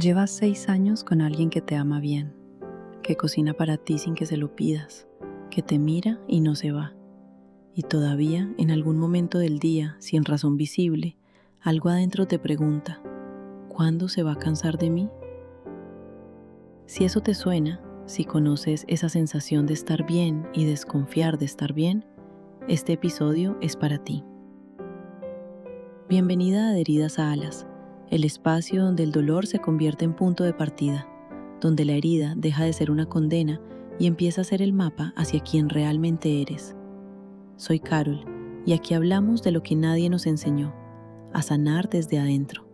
Llevas 6 años con alguien que te ama bien, que cocina para ti sin que se lo pidas, que te mira y no se va. Y todavía, en algún momento del día, sin razón visible, algo adentro te pregunta, ¿cuándo se va a cansar de mí? Si eso te suena, si conoces esa sensación de estar bien y desconfiar de estar bien, este episodio es para ti. Bienvenida a Heridas a Alas, el espacio donde el dolor se convierte en punto de partida, donde la herida deja de ser una condena y empieza a ser el mapa hacia quien realmente eres. Soy Carol y aquí hablamos de lo que nadie nos enseñó, a sanar desde adentro.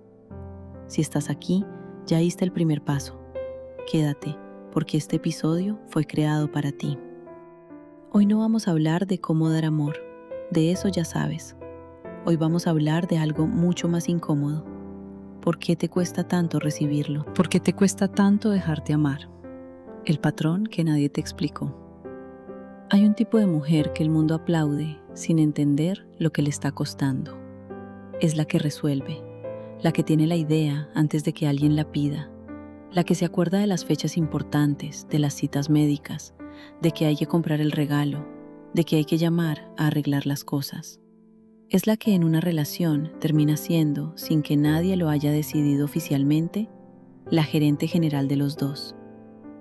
Si estás aquí, ya diste el primer paso. Quédate, porque este episodio fue creado para ti. Hoy no vamos a hablar de cómo dar amor, de eso ya sabes. Hoy vamos a hablar de algo mucho más incómodo. ¿Por qué te cuesta tanto recibirlo? ¿Por qué te cuesta tanto dejarte amar? El patrón que nadie te explicó. Hay un tipo de mujer que el mundo aplaude sin entender lo que le está costando. Es la que resuelve, la que tiene la idea antes de que alguien la pida, la que se acuerda de las fechas importantes, de las citas médicas, de que hay que comprar el regalo, de que hay que llamar a arreglar las cosas. Es la que en una relación termina siendo, sin que nadie lo haya decidido oficialmente, la gerente general de los dos.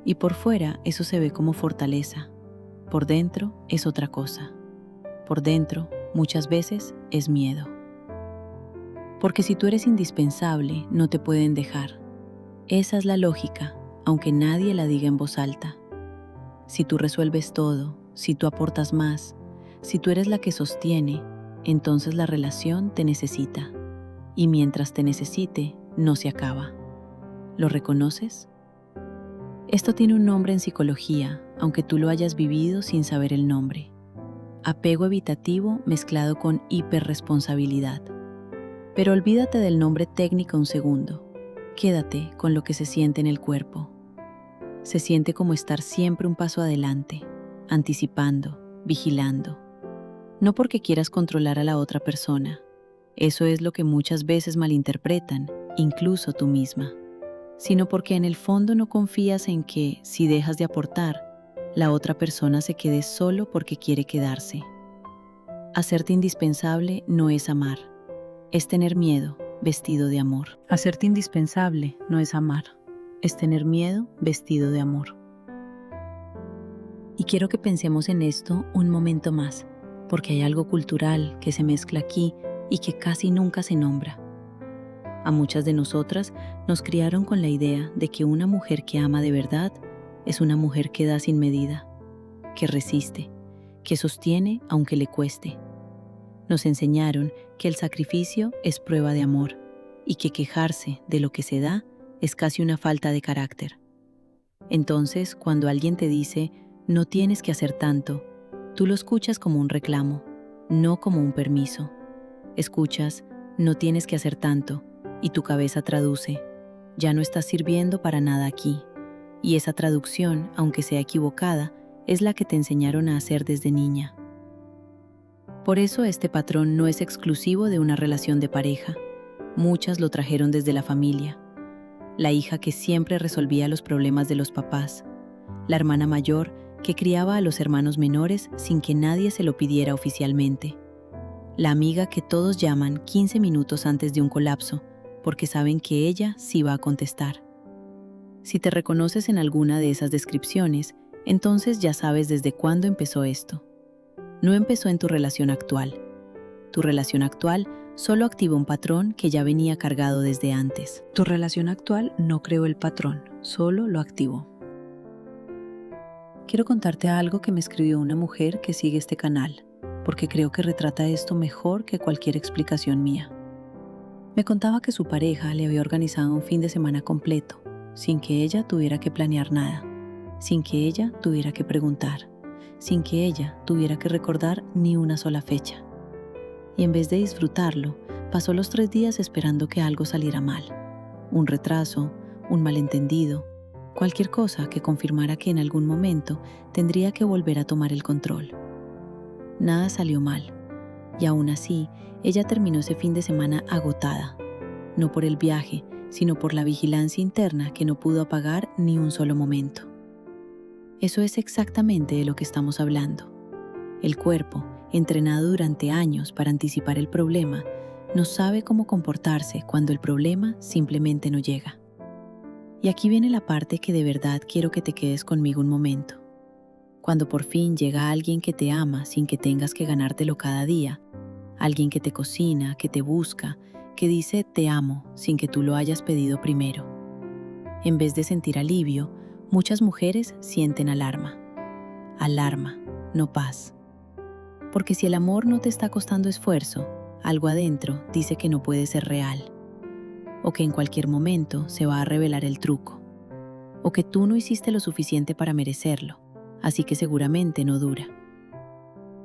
Y por fuera eso se ve como fortaleza. Por dentro es otra cosa. Por dentro, muchas veces, es miedo. Porque si tú eres indispensable, no te pueden dejar. Esa es la lógica, aunque nadie la diga en voz alta. Si tú resuelves todo, si tú aportas más, si tú eres la que sostiene, entonces la relación te necesita. Y mientras te necesite, no se acaba. ¿Lo reconoces? Esto tiene un nombre en psicología, aunque tú lo hayas vivido sin saber el nombre. Apego evitativo mezclado con hiperresponsabilidad. Pero olvídate del nombre técnico un segundo. Quédate con lo que se siente en el cuerpo. Se siente como estar siempre un paso adelante, anticipando, vigilando. No porque quieras controlar a la otra persona. Eso es lo que muchas veces malinterpretan, incluso tú misma. Sino porque en el fondo no confías en que, si dejas de aportar, la otra persona se quede solo porque quiere quedarse. Hacerte indispensable no es amar, es tener miedo vestido de amor. Hacerte indispensable no es amar, es tener miedo vestido de amor. Y quiero que pensemos en esto un momento más, porque hay algo cultural que se mezcla aquí y que casi nunca se nombra. A muchas de nosotras nos criaron con la idea de que una mujer que ama de verdad es una mujer que da sin medida, que resiste, que sostiene aunque le cueste. Nos enseñaron que el sacrificio es prueba de amor y que quejarse de lo que se da es casi una falta de carácter. Entonces, cuando alguien te dice, no tienes que hacer tanto, tú lo escuchas como un reclamo, no como un permiso. Escuchas, no tienes que hacer tanto, y tu cabeza traduce, ya no estás sirviendo para nada aquí. Y esa traducción, aunque sea equivocada, es la que te enseñaron a hacer desde niña. Por eso este patrón no es exclusivo de una relación de pareja. Muchas lo trajeron desde la familia. La hija que siempre resolvía los problemas de los papás. La hermana mayor que criaba a los hermanos menores sin que nadie se lo pidiera oficialmente. La amiga que todos llaman 15 minutos antes de un colapso, porque saben que ella sí va a contestar. Si te reconoces en alguna de esas descripciones, entonces ya sabes desde cuándo empezó esto. No empezó en tu relación actual. Tu relación actual solo activó un patrón que ya venía cargado desde antes. Tu relación actual no creó el patrón, solo lo activó. Quiero contarte algo que me escribió una mujer que sigue este canal, porque creo que retrata esto mejor que cualquier explicación mía. Me contaba que su pareja le había organizado un fin de semana completo, sin que ella tuviera que planear nada, sin que ella tuviera que preguntar, sin que ella tuviera que recordar ni una sola fecha. Y en vez de disfrutarlo, pasó los 3 días esperando que algo saliera mal. Un retraso, un malentendido, cualquier cosa que confirmara que en algún momento tendría que volver a tomar el control. Nada salió mal, y aún así, ella terminó ese fin de semana agotada, no por el viaje, sino por la vigilancia interna que no pudo apagar ni un solo momento. Eso es exactamente de lo que estamos hablando. El cuerpo, entrenado durante años para anticipar el problema, no sabe cómo comportarse cuando el problema simplemente no llega. Y aquí viene la parte que de verdad quiero que te quedes conmigo un momento. Cuando por fin llega alguien que te ama sin que tengas que ganártelo cada día, alguien que te cocina, que te busca, que dice te amo sin que tú lo hayas pedido primero. En vez de sentir alivio, muchas mujeres sienten alarma. Alarma, no paz. Porque si el amor no te está costando esfuerzo, algo adentro dice que no puede ser real. O que en cualquier momento se va a revelar el truco. O que tú no hiciste lo suficiente para merecerlo, así que seguramente no dura.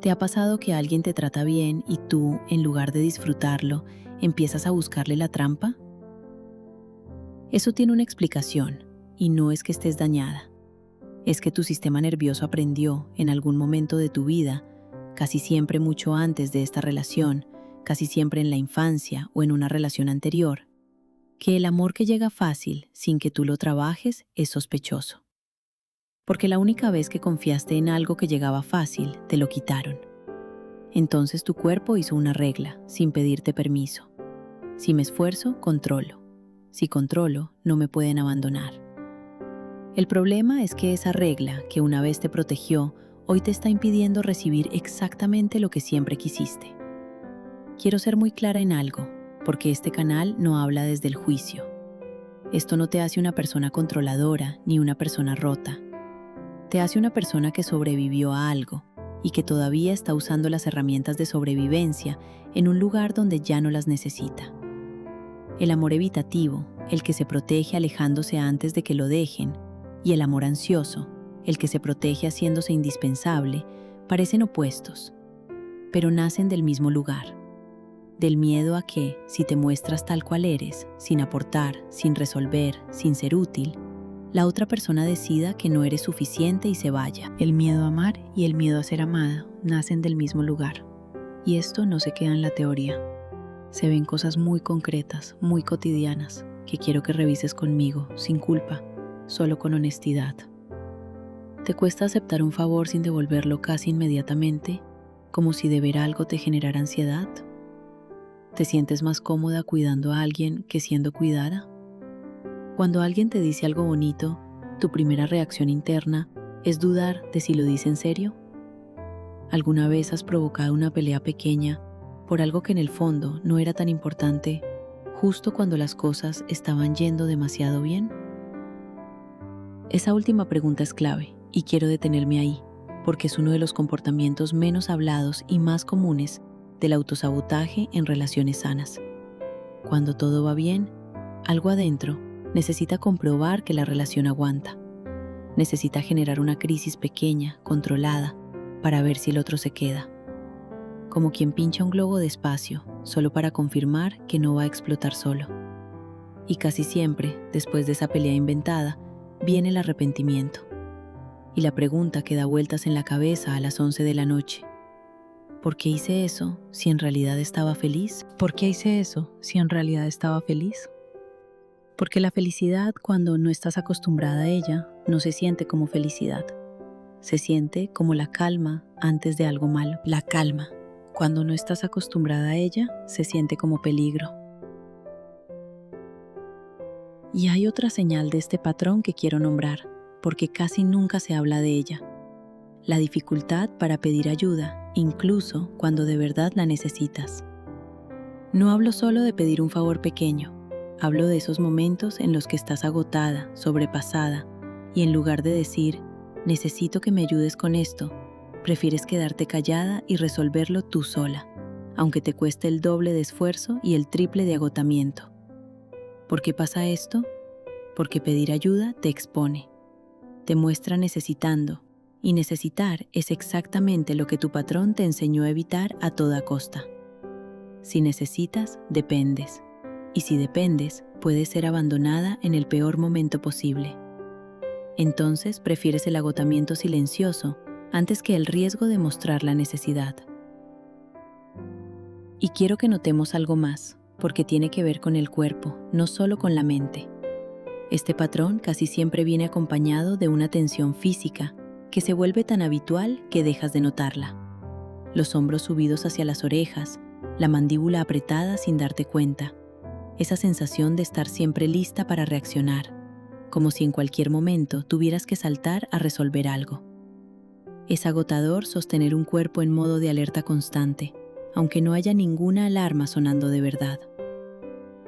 ¿Te ha pasado que alguien te trata bien y tú, en lugar de disfrutarlo, empiezas a buscarle la trampa? Eso tiene una explicación, y no es que estés dañada. Es que tu sistema nervioso aprendió, en algún momento de tu vida, casi siempre mucho antes de esta relación, casi siempre en la infancia o en una relación anterior, que el amor que llega fácil, sin que tú lo trabajes, es sospechoso. Porque la única vez que confiaste en algo que llegaba fácil, te lo quitaron. Entonces tu cuerpo hizo una regla, sin pedirte permiso. Si me esfuerzo, controlo. Si controlo, no me pueden abandonar. El problema es que esa regla, que una vez te protegió, hoy te está impidiendo recibir exactamente lo que siempre quisiste. Quiero ser muy clara en algo, porque este canal no habla desde el juicio. Esto no te hace una persona controladora ni una persona rota. Te hace una persona que sobrevivió a algo y que todavía está usando las herramientas de sobrevivencia en un lugar donde ya no las necesita. El amor evitativo, el que se protege alejándose antes de que lo dejen, y el amor ansioso, el que se protege haciéndose indispensable, parecen opuestos, pero nacen del mismo lugar. Del miedo a que, si te muestras tal cual eres, sin aportar, sin resolver, sin ser útil, la otra persona decida que no eres suficiente y se vaya. El miedo a amar y el miedo a ser amada nacen del mismo lugar. Y esto no se queda en la teoría. Se ven cosas muy concretas, muy cotidianas, que quiero que revises conmigo, sin culpa, solo con honestidad. ¿Te cuesta aceptar un favor sin devolverlo casi inmediatamente, como si deber algo te generara ansiedad? ¿Te sientes más cómoda cuidando a alguien que siendo cuidada? Cuando alguien te dice algo bonito, tu primera reacción interna es dudar de si lo dice en serio. ¿Alguna vez has provocado una pelea pequeña por algo que en el fondo no era tan importante, justo cuando las cosas estaban yendo demasiado bien? Esa última pregunta es clave y quiero detenerme ahí, porque es uno de los comportamientos menos hablados y más comunes del autosabotaje en relaciones sanas. Cuando todo va bien, algo adentro necesita comprobar que la relación aguanta. Necesita generar una crisis pequeña, controlada, para ver si el otro se queda. Como quien pincha un globo despacio, solo para confirmar que no va a explotar solo. Y casi siempre, después de esa pelea inventada, viene el arrepentimiento. Y la pregunta que da vueltas en la cabeza a las 11 de la noche. ¿Por qué hice eso si en realidad estaba feliz? ¿Por qué hice eso si en realidad estaba feliz? Porque la felicidad, cuando no estás acostumbrada a ella, no se siente como felicidad. Se siente como la calma antes de algo malo. La calma, cuando no estás acostumbrada a ella, se siente como peligro. Y hay otra señal de este patrón que quiero nombrar, porque casi nunca se habla de ella. La dificultad para pedir ayuda, incluso cuando de verdad la necesitas. No hablo solo de pedir un favor pequeño. Hablo de esos momentos en los que estás agotada, sobrepasada, y en lugar de decir, necesito que me ayudes con esto, prefieres quedarte callada y resolverlo tú sola, aunque te cueste el doble de esfuerzo y el triple de agotamiento. ¿Por qué pasa esto? Porque pedir ayuda te expone, te muestra necesitando, y necesitar es exactamente lo que tu patrón te enseñó a evitar a toda costa. Si necesitas, dependes. Y si dependes, puedes ser abandonada en el peor momento posible. Entonces prefieres el agotamiento silencioso antes que el riesgo de mostrar la necesidad. Y quiero que notemos algo más, porque tiene que ver con el cuerpo, no solo con la mente. Este patrón casi siempre viene acompañado de una tensión física que se vuelve tan habitual que dejas de notarla. Los hombros subidos hacia las orejas, la mandíbula apretada sin darte cuenta. Esa sensación de estar siempre lista para reaccionar, como si en cualquier momento tuvieras que saltar a resolver algo. Es agotador sostener un cuerpo en modo de alerta constante, aunque no haya ninguna alarma sonando de verdad.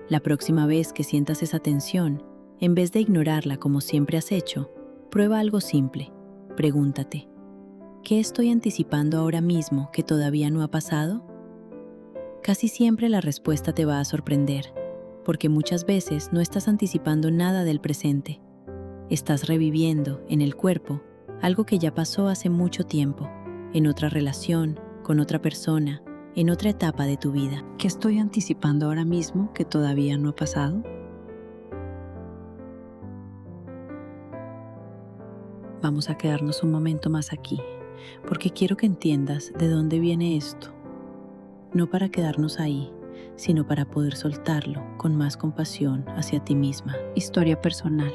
La próxima vez que sientas esa tensión, en vez de ignorarla como siempre has hecho, prueba algo simple. Pregúntate, ¿qué estoy anticipando ahora mismo que todavía no ha pasado? Casi siempre la respuesta te va a sorprender, porque muchas veces no estás anticipando nada del presente. Estás reviviendo, en el cuerpo, algo que ya pasó hace mucho tiempo, en otra relación, con otra persona, en otra etapa de tu vida. ¿Qué estoy anticipando ahora mismo que todavía no ha pasado? Vamos a quedarnos un momento más aquí, porque quiero que entiendas de dónde viene esto. No para quedarnos ahí, sino para poder soltarlo con más compasión hacia ti misma. Historia personal.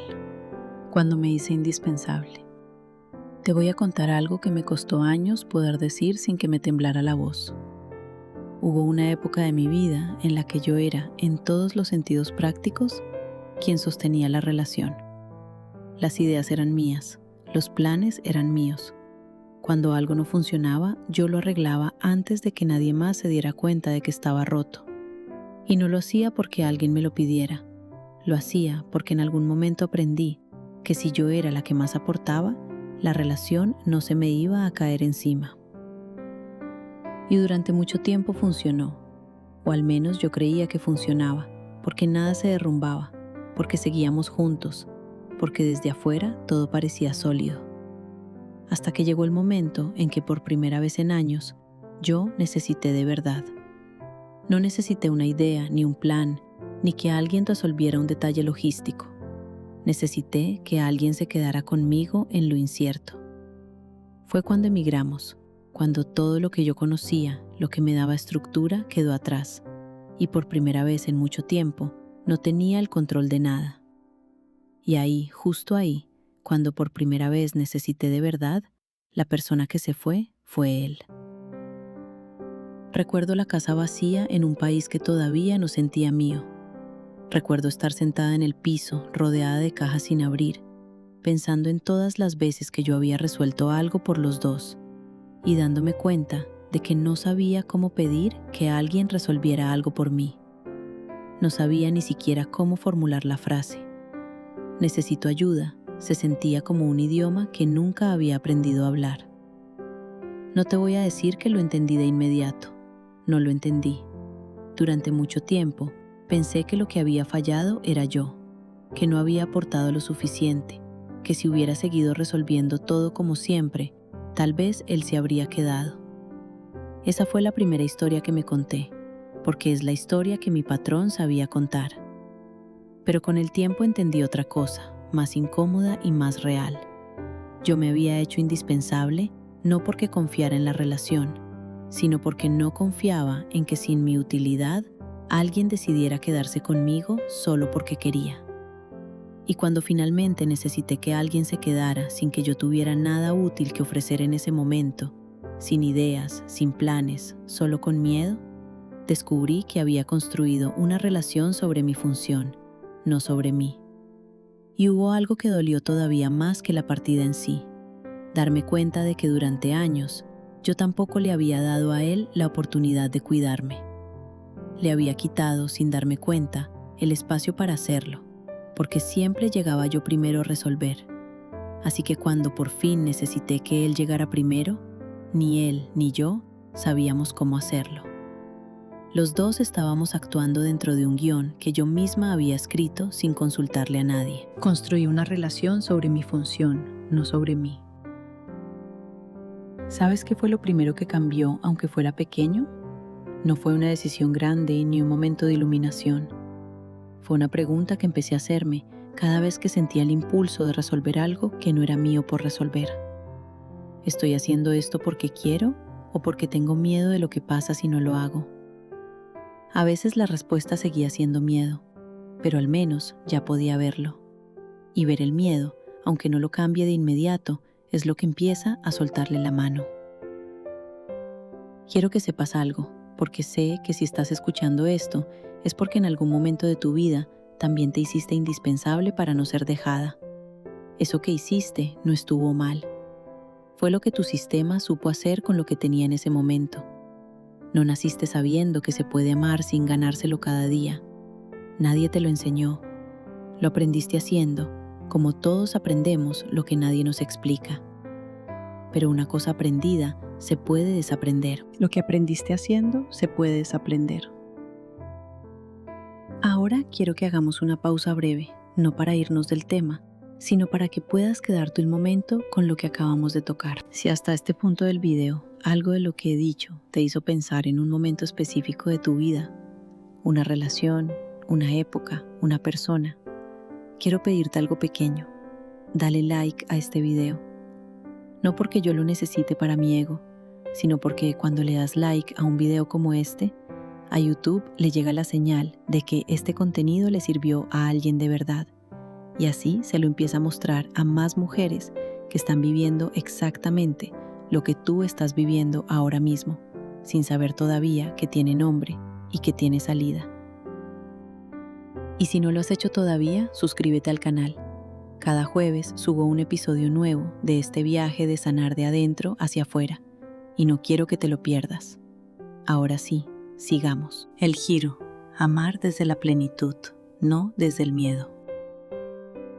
Cuando me hice indispensable. Te voy a contar algo que me costó años poder decir sin que me temblara la voz. Hubo una época de mi vida en la que yo era, en todos los sentidos prácticos, quien sostenía la relación. Las ideas eran mías, los planes eran míos. Cuando algo no funcionaba, yo lo arreglaba antes de que nadie más se diera cuenta de que estaba roto. Y no lo hacía porque alguien me lo pidiera. Lo hacía porque en algún momento aprendí que si yo era la que más aportaba, la relación no se me iba a caer encima. Y durante mucho tiempo funcionó, o al menos yo creía que funcionaba, porque nada se derrumbaba, porque seguíamos juntos, porque desde afuera todo parecía sólido. Hasta que llegó el momento en que por primera vez en años, yo necesité de verdad. No necesité una idea, ni un plan, ni que alguien resolviera un detalle logístico. Necesité que alguien se quedara conmigo en lo incierto. Fue cuando emigramos, cuando todo lo que yo conocía, lo que me daba estructura, quedó atrás, y por primera vez en mucho tiempo, no tenía el control de nada. Y ahí, justo ahí, cuando por primera vez necesité de verdad, la persona que se fue él. Recuerdo la casa vacía en un país que todavía no sentía mío. Recuerdo estar sentada en el piso, rodeada de cajas sin abrir, pensando en todas las veces que yo había resuelto algo por los dos, y dándome cuenta de que no sabía cómo pedir que alguien resolviera algo por mí. No sabía ni siquiera cómo formular la frase. Necesito ayuda, se sentía como un idioma que nunca había aprendido a hablar. No te voy a decir que lo entendí de inmediato. No lo entendí. Durante mucho tiempo, pensé que lo que había fallado era yo, que no había aportado lo suficiente, que si hubiera seguido resolviendo todo como siempre, tal vez él se habría quedado. Esa fue la primera historia que me conté, porque es la historia que mi patrón sabía contar. Pero con el tiempo entendí otra cosa, más incómoda y más real. Yo me había hecho indispensable no porque confiara en la relación, sino porque no confiaba en que sin mi utilidad alguien decidiera quedarse conmigo solo porque quería. Y cuando finalmente necesité que alguien se quedara sin que yo tuviera nada útil que ofrecer en ese momento, sin ideas, sin planes, solo con miedo, descubrí que había construido una relación sobre mi función, no sobre mí. Y hubo algo que dolió todavía más que la partida en sí, darme cuenta de que durante años yo tampoco le había dado a él la oportunidad de cuidarme. Le había quitado, sin darme cuenta, el espacio para hacerlo, porque siempre llegaba yo primero a resolver. Así que cuando por fin necesité que él llegara primero, ni él ni yo sabíamos cómo hacerlo. Los dos estábamos actuando dentro de un guión que yo misma había escrito sin consultarle a nadie. Construí una relación sobre mi función, no sobre mí. ¿Sabes qué fue lo primero que cambió, aunque fuera pequeño? No fue una decisión grande ni un momento de iluminación. Fue una pregunta que empecé a hacerme cada vez que sentía el impulso de resolver algo que no era mío por resolver. ¿Estoy haciendo esto porque quiero o porque tengo miedo de lo que pasa si no lo hago? A veces la respuesta seguía siendo miedo, pero al menos ya podía verlo. Y ver el miedo, aunque no lo cambie de inmediato, es lo que empieza a soltarle la mano. Quiero que sepas algo, porque sé que si estás escuchando esto, es porque en algún momento de tu vida también te hiciste indispensable para no ser dejada. Eso que hiciste no estuvo mal. Fue lo que tu sistema supo hacer con lo que tenía en ese momento. No naciste sabiendo que se puede amar sin ganárselo cada día. Nadie te lo enseñó. Lo aprendiste haciendo, como todos aprendemos lo que nadie nos explica. Pero una cosa aprendida se puede desaprender. Lo que aprendiste haciendo se puede desaprender. Ahora quiero que hagamos una pausa breve, no para irnos del tema, sino para que puedas quedarte un momento con lo que acabamos de tocar. Si hasta este punto del video algo de lo que he dicho te hizo pensar en un momento específico de tu vida, una relación, una época, una persona, quiero pedirte algo pequeño. Dale like a este video. No porque yo lo necesite para mi ego, sino porque cuando le das like a un video como este, a YouTube le llega la señal de que este contenido le sirvió a alguien de verdad. Y así se lo empieza a mostrar a más mujeres que están viviendo exactamente lo que tú estás viviendo ahora mismo, sin saber todavía que tiene nombre y que tiene salida. Y si no lo has hecho todavía, suscríbete al canal. Cada jueves subo un episodio nuevo de este viaje de sanar de adentro hacia afuera, y no quiero que te lo pierdas. Ahora sí, sigamos. El giro: amar desde la plenitud, no desde el miedo.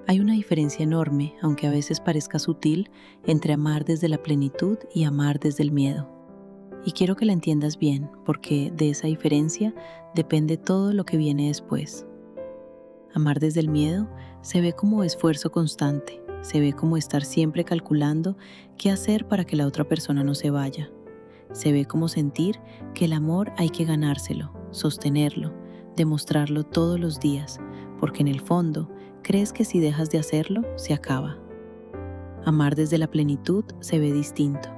Hay una diferencia enorme, aunque a veces parezca sutil, entre amar desde la plenitud y amar desde el miedo. Y quiero que la entiendas bien, porque de esa diferencia depende todo lo que viene después. Amar desde el miedo se ve como esfuerzo constante, se ve como estar siempre calculando qué hacer para que la otra persona no se vaya. Se ve como sentir que el amor hay que ganárselo, sostenerlo, demostrarlo todos los días, porque en el fondo crees que si dejas de hacerlo, se acaba. Amar desde la plenitud se ve distinto.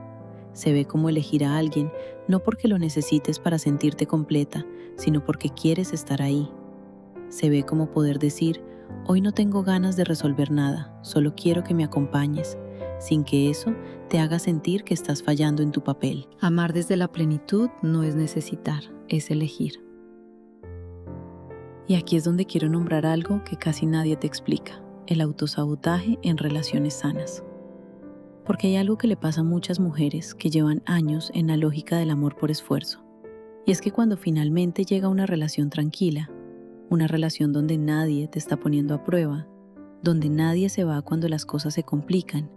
Se ve como elegir a alguien, no porque lo necesites para sentirte completa, sino porque quieres estar ahí. Se ve como poder decir: hoy no tengo ganas de resolver nada, solo quiero que me acompañes, sin que eso te haga sentir que estás fallando en tu papel. Amar desde la plenitud no es necesitar, es elegir. Y aquí es donde quiero nombrar algo que casi nadie te explica: el autosabotaje en relaciones sanas. Porque hay algo que le pasa a muchas mujeres que llevan años en la lógica del amor por esfuerzo. Y es que cuando finalmente llega una relación tranquila, una relación donde nadie te está poniendo a prueba, donde nadie se va cuando las cosas se complican,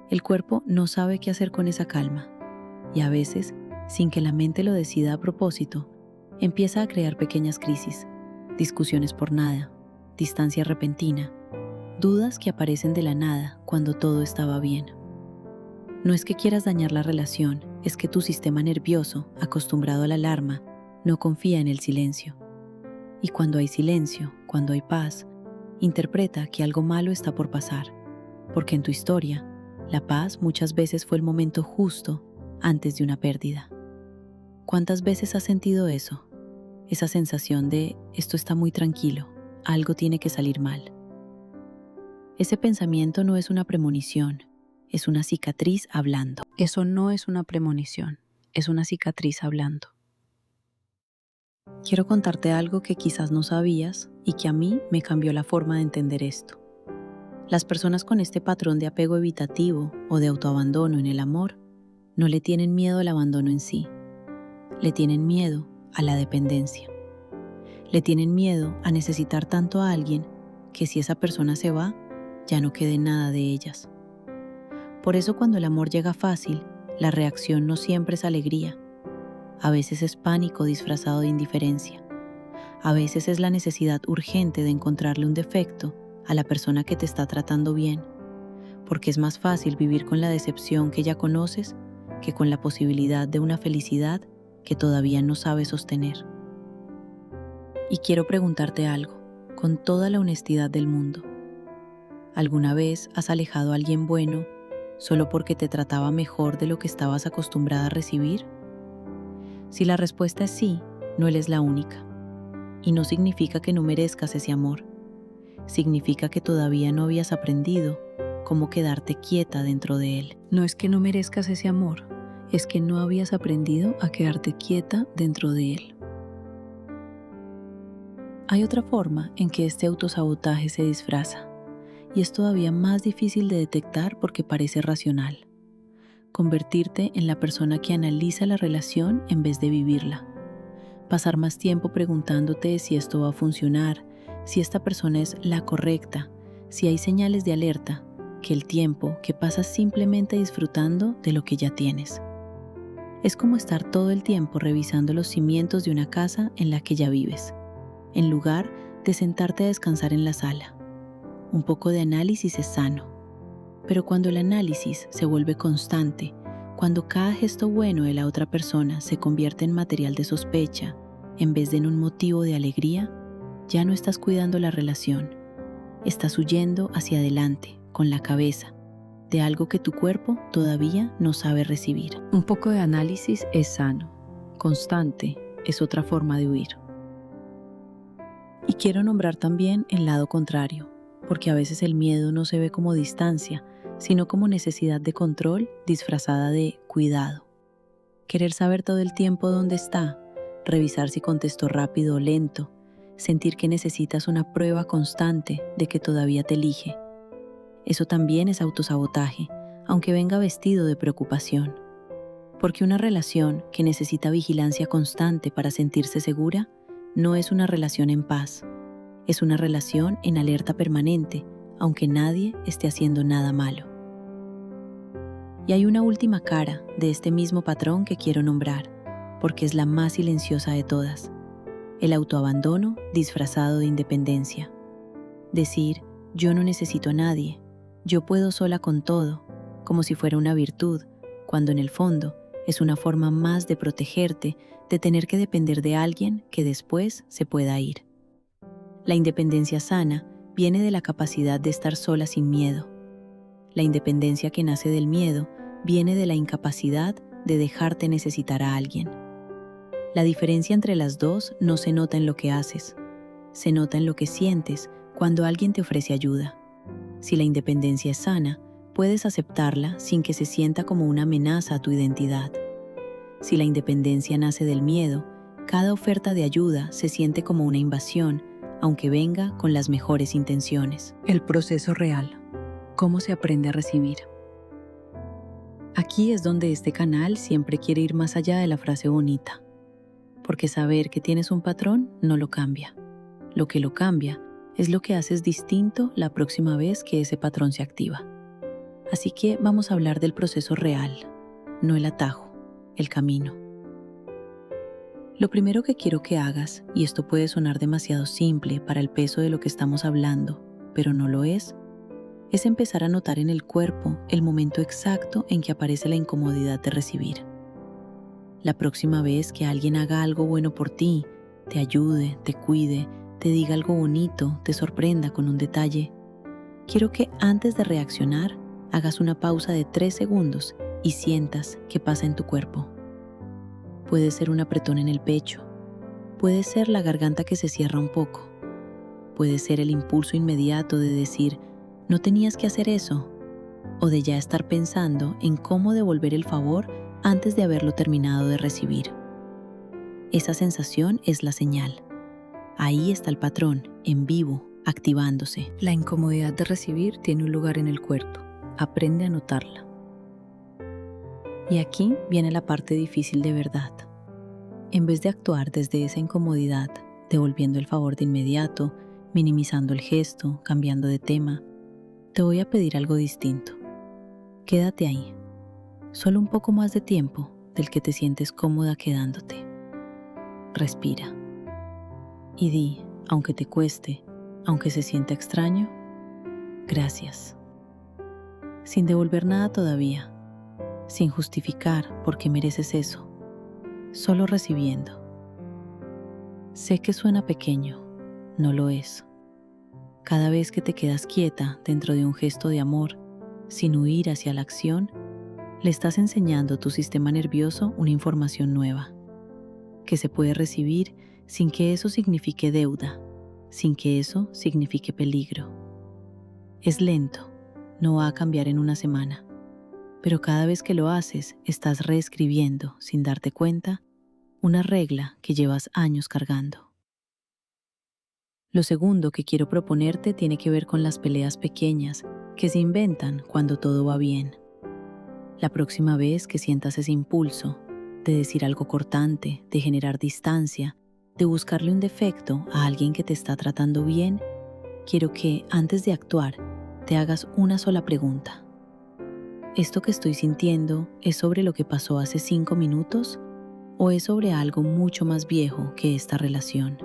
el cuerpo no sabe qué hacer con esa calma. Y a veces, sin que la mente lo decida a propósito, empieza a crear pequeñas crisis, discusiones por nada, distancia repentina, dudas que aparecen de la nada cuando todo estaba bien. No es que quieras dañar la relación, es que tu sistema nervioso, acostumbrado a la alarma, no confía en el silencio. Y cuando hay silencio, cuando hay paz, interpreta que algo malo está por pasar, porque en tu historia, la paz muchas veces fue el momento justo antes de una pérdida. ¿Cuántas veces has sentido eso? Esa sensación de: esto está muy tranquilo, algo tiene que salir mal. Ese pensamiento no es una premonición, es una cicatriz hablando. Eso no es una premonición, es una cicatriz hablando. Quiero contarte algo que quizás no sabías y que a mí me cambió la forma de entender esto. Las personas con este patrón de apego evitativo o de autoabandono en el amor no le tienen miedo al abandono en sí, le tienen miedo a la dependencia. Le tienen miedo a necesitar tanto a alguien que si esa persona se va, ya no quede nada de ellas. Por eso cuando el amor llega fácil, la reacción no siempre es alegría. A veces es pánico disfrazado de indiferencia. A veces es la necesidad urgente de encontrarle un defecto a la persona que te está tratando bien, porque es más fácil vivir con la decepción que ya conoces que con la posibilidad de una felicidad que todavía no sabes sostener. Y quiero preguntarte algo, con toda la honestidad del mundo. ¿Alguna vez has alejado a alguien bueno solo porque te trataba mejor de lo que estabas acostumbrada a recibir? Si la respuesta es sí, no eres la única. Y no significa que no merezcas ese amor. Significa que todavía no habías aprendido cómo quedarte quieta dentro de él. No es que no merezcas ese amor, es que no habías aprendido a quedarte quieta dentro de él. Hay otra forma en que este autosabotaje se disfraza, y es todavía más difícil de detectar porque parece racional. Convertirte en la persona que analiza la relación en vez de vivirla. Pasar más tiempo preguntándote si esto va a funcionar, si esta persona es la correcta, si hay señales de alerta, que el tiempo que pasas simplemente disfrutando de lo que ya tienes. Es como estar todo el tiempo revisando los cimientos de una casa en la que ya vives, en lugar de sentarte a descansar en la sala. Un poco de análisis es sano, pero cuando el análisis se vuelve constante, cuando cada gesto bueno de la otra persona se convierte en material de sospecha, en vez de en un motivo de alegría, ya no estás cuidando la relación. Estás huyendo hacia adelante, con la cabeza, de algo que tu cuerpo todavía no sabe recibir. Un poco de análisis es sano. Constante es otra forma de huir. Y quiero nombrar también el lado contrario, porque a veces el miedo no se ve como distancia, sino como necesidad de control disfrazada de cuidado. Querer saber todo el tiempo dónde está, revisar si contestó rápido o lento, sentir que necesitas una prueba constante de que todavía te elige. Eso también es autosabotaje, aunque venga vestido de preocupación. Porque una relación que necesita vigilancia constante para sentirse segura no es una relación en paz. Es una relación en alerta permanente, aunque nadie esté haciendo nada malo. Y hay una última cara de este mismo patrón que quiero nombrar, porque es la más silenciosa de todas. El autoabandono disfrazado de independencia. Decir, yo no necesito a nadie, yo puedo sola con todo, como si fuera una virtud, cuando en el fondo es una forma más de protegerte de tener que depender de alguien que después se pueda ir. La independencia sana viene de la capacidad de estar sola sin miedo. La independencia que nace del miedo viene de la incapacidad de dejarte necesitar a alguien. La diferencia entre las dos no se nota en lo que haces, se nota en lo que sientes cuando alguien te ofrece ayuda. Si la independencia es sana, puedes aceptarla sin que se sienta como una amenaza a tu identidad. Si la independencia nace del miedo, cada oferta de ayuda se siente como una invasión, aunque venga con las mejores intenciones. El proceso real. ¿Cómo se aprende a recibir? Aquí es donde este canal siempre quiere ir más allá de la frase bonita. Porque saber que tienes un patrón no lo cambia. Lo que lo cambia es lo que haces distinto la próxima vez que ese patrón se activa. Así que vamos a hablar del proceso real, no el atajo, el camino. Lo primero que quiero que hagas, y esto puede sonar demasiado simple para el peso de lo que estamos hablando, pero no lo es empezar a notar en el cuerpo el momento exacto en que aparece la incomodidad de recibir. La próxima vez que alguien haga algo bueno por ti, te ayude, te cuide, te diga algo bonito, te sorprenda con un detalle, quiero que antes de reaccionar hagas una pausa de 3 segundos y sientas qué pasa en tu cuerpo. Puede ser un apretón en el pecho, puede ser la garganta que se cierra un poco, puede ser el impulso inmediato de decir, no tenías que hacer eso, o de ya estar pensando en cómo devolver el favor antes de haberlo terminado de recibir. Esa sensación es la señal. Ahí está el patrón, en vivo, activándose. La incomodidad de recibir tiene un lugar en el cuerpo. Aprende a notarla. Y aquí viene la parte difícil de verdad. En vez de actuar desde esa incomodidad, devolviendo el favor de inmediato, minimizando el gesto, cambiando de tema, te voy a pedir algo distinto. Quédate ahí, solo un poco más de tiempo del que te sientes cómoda quedándote. Respira. Y di, aunque te cueste, aunque se sienta extraño, gracias. Sin devolver nada todavía, sin justificar por qué mereces eso, solo recibiendo. Sé que suena pequeño, no lo es. Cada vez que te quedas quieta dentro de un gesto de amor, sin huir hacia la acción, le estás enseñando a tu sistema nervioso una información nueva, que se puede recibir sin que eso signifique deuda, sin que eso signifique peligro. Es lento, no va a cambiar en una semana, pero cada vez que lo haces estás reescribiendo, sin darte cuenta, una regla que llevas años cargando. Lo segundo que quiero proponerte tiene que ver con las peleas pequeñas que se inventan cuando todo va bien. La próxima vez que sientas ese impulso de decir algo cortante, de generar distancia, de buscarle un defecto a alguien que te está tratando bien, quiero que, antes de actuar, te hagas una sola pregunta. ¿Esto que estoy sintiendo es sobre lo que pasó hace 5 minutos o es sobre algo mucho más viejo que esta relación?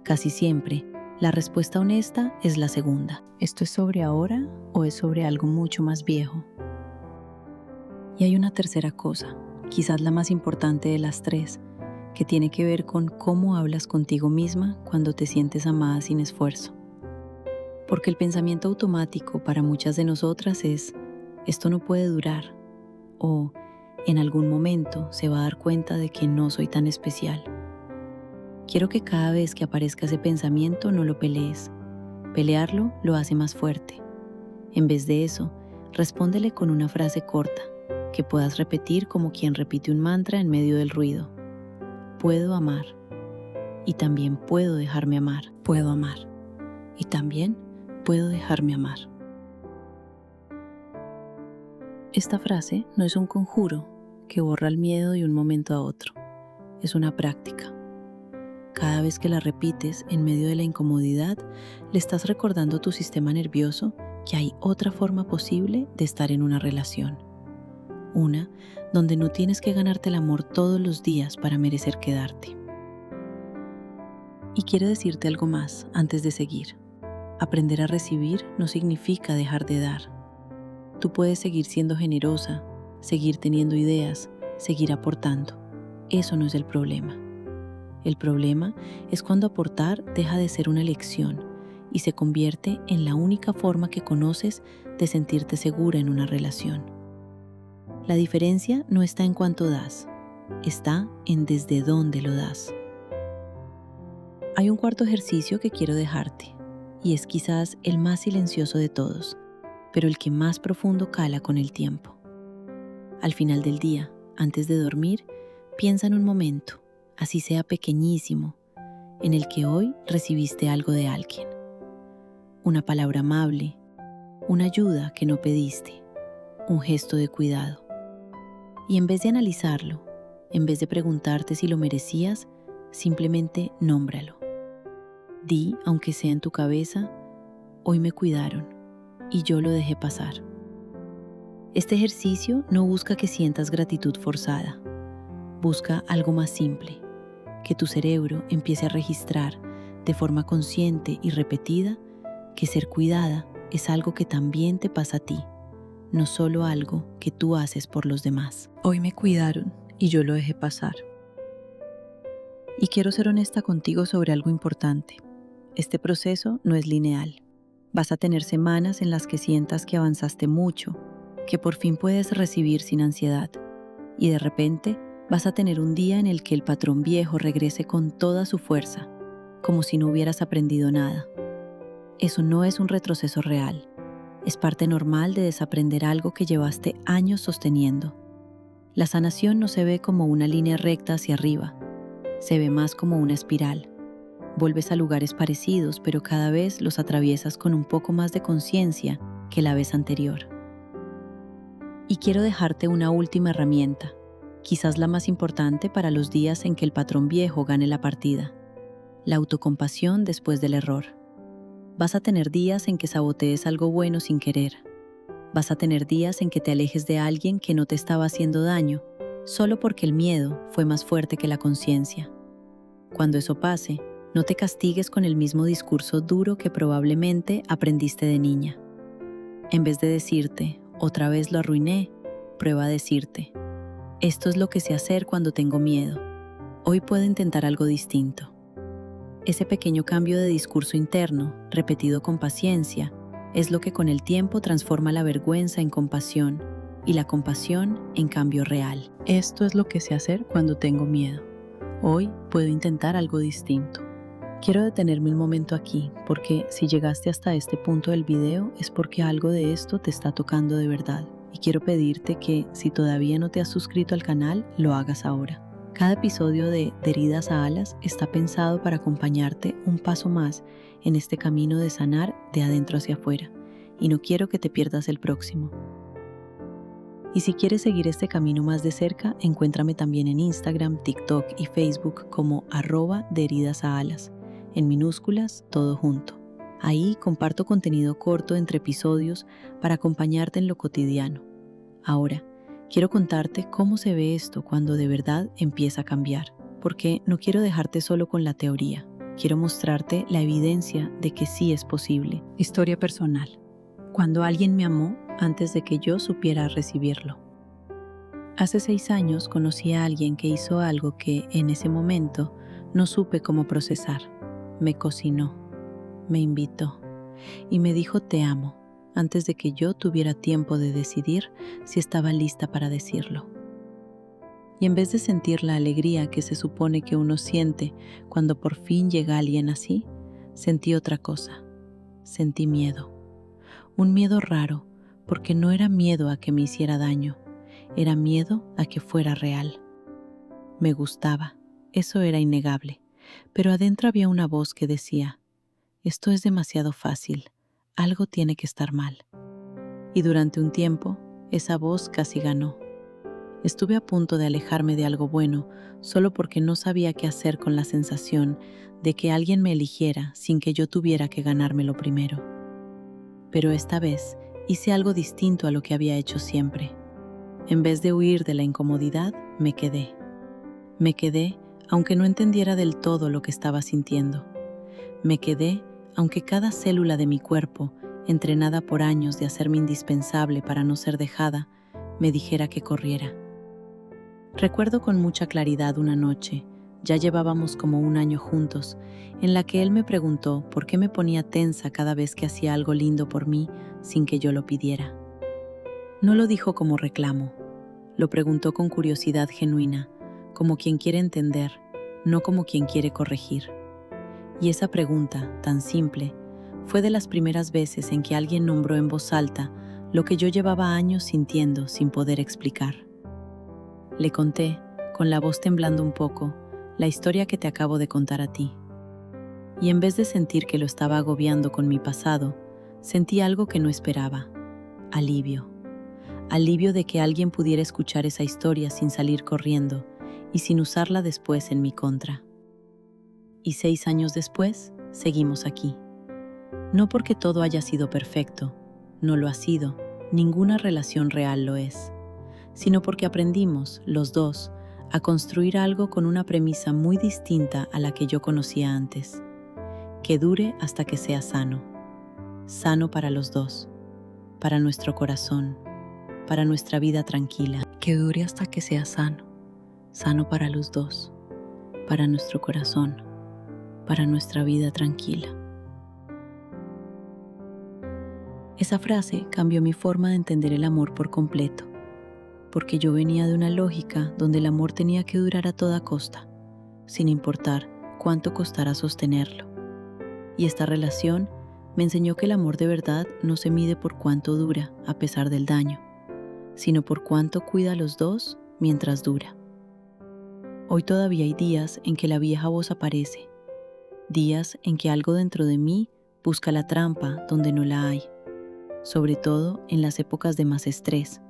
Casi siempre, la respuesta honesta es la segunda. ¿Esto es sobre ahora o es sobre algo mucho más viejo? Y hay una tercera cosa, quizás la más importante de las tres, que tiene que ver con cómo hablas contigo misma cuando te sientes amada sin esfuerzo. Porque el pensamiento automático para muchas de nosotras es, esto no puede durar, o en algún momento se va a dar cuenta de que no soy tan especial. Quiero que cada vez que aparezca ese pensamiento no lo pelees. Pelearlo lo hace más fuerte. En vez de eso, respóndele con una frase corta, que puedas repetir como quien repite un mantra en medio del ruido. Puedo amar. Y también puedo dejarme amar. Puedo amar. Y también puedo dejarme amar. Esta frase no es un conjuro que borra el miedo de un momento a otro. Es una práctica. Cada vez que la repites en medio de la incomodidad, le estás recordando a tu sistema nervioso que hay otra forma posible de estar en una relación. Una donde no tienes que ganarte el amor todos los días para merecer quedarte. Y quiero decirte algo más antes de seguir. Aprender a recibir no significa dejar de dar. Tú puedes seguir siendo generosa, seguir teniendo ideas, seguir aportando. Eso no es el problema. El problema es cuando aportar deja de ser una elección y se convierte en la única forma que conoces de sentirte segura en una relación. La diferencia no está en cuánto das, está en desde dónde lo das. Hay un cuarto ejercicio que quiero dejarte, y es quizás el más silencioso de todos, pero el que más profundo cala con el tiempo. Al final del día, antes de dormir, piensa en un momento, así sea pequeñísimo, en el que hoy recibiste algo de alguien. Una palabra amable, una ayuda que no pediste, un gesto de cuidado. Y en vez de analizarlo, en vez de preguntarte si lo merecías, simplemente nómbralo. Di, aunque sea en tu cabeza, hoy me cuidaron y yo lo dejé pasar. Este ejercicio no busca que sientas gratitud forzada, busca algo más simple, que tu cerebro empiece a registrar de forma consciente y repetida que ser cuidada es algo que también te pasa a ti, no solo algo que tú haces por los demás. Hoy me cuidaron y yo lo dejé pasar. Y quiero ser honesta contigo sobre algo importante. Este proceso no es lineal. Vas a tener semanas en las que sientas que avanzaste mucho, que por fin puedes recibir sin ansiedad, y de repente vas a tener un día en el que el patrón viejo regrese con toda su fuerza, como si no hubieras aprendido nada. Eso no es un retroceso real. Es parte normal de desaprender algo que llevaste años sosteniendo. La sanación no se ve como una línea recta hacia arriba, se ve más como una espiral. Vuelves a lugares parecidos, pero cada vez los atraviesas con un poco más de conciencia que la vez anterior. Y quiero dejarte una última herramienta, quizás la más importante para los días en que el patrón viejo gane la partida: la autocompasión después del error. Vas a tener días en que sabotees algo bueno sin querer. Vas a tener días en que te alejes de alguien que no te estaba haciendo daño, solo porque el miedo fue más fuerte que la conciencia. Cuando eso pase, no te castigues con el mismo discurso duro que probablemente aprendiste de niña. En vez de decirte, otra vez lo arruiné, prueba a decirte, esto es lo que sé hacer cuando tengo miedo. Hoy puedo intentar algo distinto. Ese pequeño cambio de discurso interno, repetido con paciencia, es lo que con el tiempo transforma la vergüenza en compasión y la compasión en cambio real. Esto es lo que sé hacer cuando tengo miedo. Hoy puedo intentar algo distinto. Quiero detenerme un momento aquí porque si llegaste hasta este punto del video es porque algo de esto te está tocando de verdad. Y quiero pedirte que si todavía no te has suscrito al canal, lo hagas ahora. Cada episodio de Heridas a Alas está pensado para acompañarte un paso más en este camino de sanar de adentro hacia afuera. Y no quiero que te pierdas el próximo. Y si quieres seguir este camino más de cerca, encuéntrame también en Instagram, TikTok y Facebook como @deheridasaAlas, en minúsculas, todo junto. Ahí comparto contenido corto entre episodios para acompañarte en lo cotidiano. Ahora, quiero contarte cómo se ve esto cuando de verdad empieza a cambiar, porque no quiero dejarte solo con la teoría. Quiero mostrarte la evidencia de que sí es posible. Historia personal. Cuando alguien me amó antes de que yo supiera recibirlo. Hace 6 años conocí a alguien que hizo algo que en ese momento no supe cómo procesar. Me cocinó, me invitó y me dijo te amo antes de que yo tuviera tiempo de decidir si estaba lista para decirlo. Y en vez de sentir la alegría que se supone que uno siente cuando por fin llega alguien así, sentí otra cosa. Sentí miedo. Un miedo raro, porque no era miedo a que me hiciera daño, era miedo a que fuera real. Me gustaba, eso era innegable, pero adentro había una voz que decía, esto es demasiado fácil, algo tiene que estar mal. Y durante un tiempo, esa voz casi ganó. Estuve a punto de alejarme de algo bueno solo porque no sabía qué hacer con la sensación de que alguien me eligiera sin que yo tuviera que ganármelo primero. Pero esta vez hice algo distinto a lo que había hecho siempre. En vez de huir de la incomodidad, me quedé. Me quedé aunque no entendiera del todo lo que estaba sintiendo. Me quedé aunque cada célula de mi cuerpo, entrenada por años de hacerme indispensable para no ser dejada, me dijera que corriera. Recuerdo con mucha claridad una noche, ya llevábamos como 1 año juntos, en la que él me preguntó por qué me ponía tensa cada vez que hacía algo lindo por mí sin que yo lo pidiera. No lo dijo como reclamo, lo preguntó con curiosidad genuina, como quien quiere entender, no como quien quiere corregir. Y esa pregunta, tan simple, fue de las primeras veces en que alguien nombró en voz alta lo que yo llevaba años sintiendo sin poder explicar. Le conté, con la voz temblando un poco, la historia que te acabo de contar a ti. Y en vez de sentir que lo estaba agobiando con mi pasado, sentí algo que no esperaba. Alivio. Alivio de que alguien pudiera escuchar esa historia sin salir corriendo y sin usarla después en mi contra. Y 6 años después, seguimos aquí. No porque todo haya sido perfecto, no lo ha sido, ninguna relación real lo es, sino porque aprendimos, los dos, a construir algo con una premisa muy distinta a la que yo conocía antes. Que dure hasta que sea sano. Sano para los dos, para nuestro corazón, para nuestra vida tranquila. Que dure hasta que sea sano. Sano para los dos, para nuestro corazón, para nuestra vida tranquila. Esa frase cambió mi forma de entender el amor por completo, porque yo venía de una lógica donde el amor tenía que durar a toda costa, sin importar cuánto costara sostenerlo. Y esta relación me enseñó que el amor de verdad no se mide por cuánto dura a pesar del daño, sino por cuánto cuida a los dos mientras dura. Hoy todavía hay días en que la vieja voz aparece, días en que algo dentro de mí busca la trampa donde no la hay, sobre todo en las épocas de más estrés,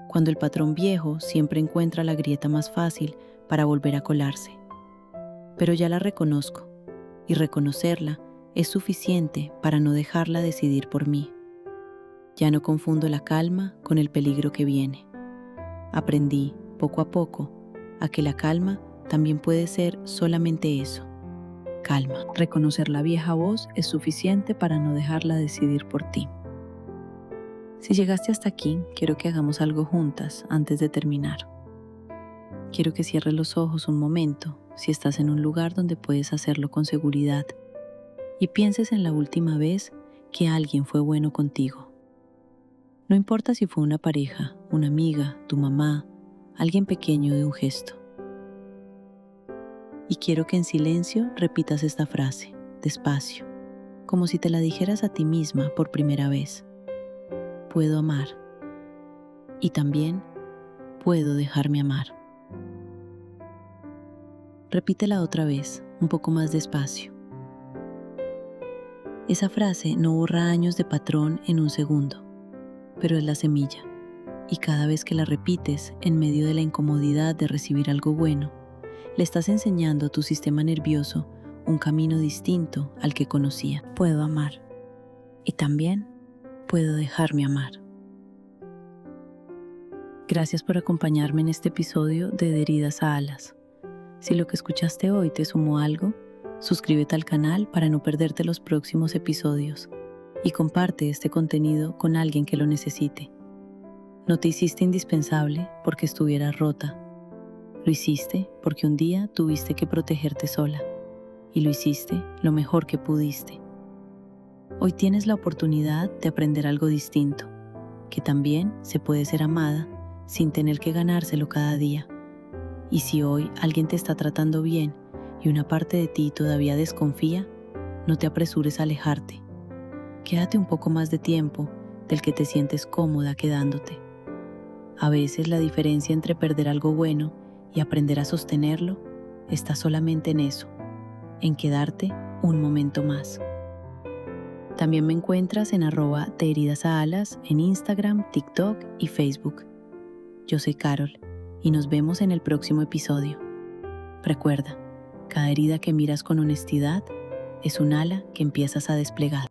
cuando el patrón viejo siempre encuentra la grieta más fácil para volver a colarse. Pero ya la reconozco, y reconocerla es suficiente para no dejarla decidir por mí. Ya no confundo la calma con el peligro que viene. Aprendí, poco a poco, a que la calma también puede ser solamente eso, calma. Reconocer la vieja voz es suficiente para no dejarla decidir por ti. Si llegaste hasta aquí, quiero que hagamos algo juntas antes de terminar. Quiero que cierres los ojos un momento, si estás en un lugar donde puedes hacerlo con seguridad, y pienses en la última vez que alguien fue bueno contigo. No importa si fue una pareja, una amiga, tu mamá, alguien pequeño de un gesto. Y quiero que en silencio repitas esta frase, despacio, como si te la dijeras a ti misma por primera vez. Puedo amar. Y también puedo dejarme amar. Repítela otra vez, un poco más despacio. Esa frase no borra años de patrón en un segundo, pero es la semilla. Y cada vez que la repites, en medio de la incomodidad de recibir algo bueno, le estás enseñando a tu sistema nervioso un camino distinto al que conocía. Puedo amar. Y también puedo dejarme amar. Gracias por acompañarme en este episodio de Heridas a Alas. Si lo que escuchaste hoy te sumó algo, suscríbete al canal para no perderte los próximos episodios y comparte este contenido con alguien que lo necesite. No te hiciste indispensable porque estuvieras rota. Lo hiciste porque un día tuviste que protegerte sola y lo hiciste lo mejor que pudiste. Hoy tienes la oportunidad de aprender algo distinto, que también se puede ser amada sin tener que ganárselo cada día. Y si hoy alguien te está tratando bien y una parte de ti todavía desconfía, no te apresures a alejarte. Quédate un poco más de tiempo del que te sientes cómoda quedándote. A veces la diferencia entre perder algo bueno y aprender a sostenerlo está solamente en eso, en quedarte un momento más. También me encuentras en @deheridasaAlas en Instagram, TikTok y Facebook. Yo soy Carol y nos vemos en el próximo episodio. Recuerda, cada herida que miras con honestidad es un ala que empiezas a desplegar.